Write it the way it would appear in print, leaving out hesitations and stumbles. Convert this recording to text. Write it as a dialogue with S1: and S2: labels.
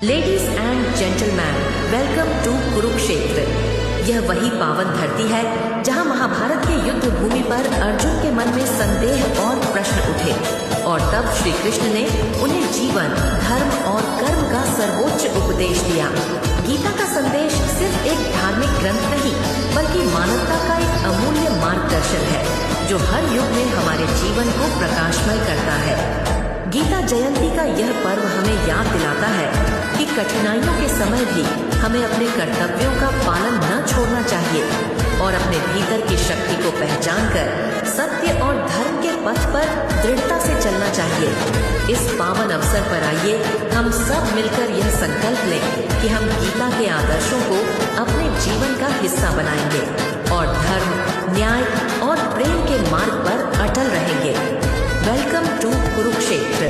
S1: Ladies and gentleman, welcome to Kurukshetra. यह वही पावन धरती है जहां महाभारत के युद्ध भूमि पर अर्जुन के मन में संदेह और प्रश्न उठे और तब श्री कृष्ण ने उन्हें जीवन, धर्म और कर्म का सर्वोच्च उपदेश दिया। गीता का संदेश सिर्फ एक धार्मिक ग्रंथ नहीं बल्कि मानवता का एक अमूल्य मार्गदर्शन है जो हर युग में हमारे जीवन को प्रकाशमय करता है। गीता जयंती का यह पर्व हमें याद दिलाता है कि कठिनाइयों के समय भी हमें अपने कर्तव्यों का पालन न छोड़ना चाहिए और अपने भीतर की शक्ति को पहचानकर सत्य और धर्म के पथ पर दृढ़ता से चलना चाहिए। इस पावन अवसर पर आइए हम सब मिलकर यह संकल्प लें कि हम गीता के आदर्शों को अपने जीवन का हिस्सा बनाएंगे और धर्म, न्याय और प्रेम के मार्ग पर अटल रहेंगे। Welcome to Kurukshetra.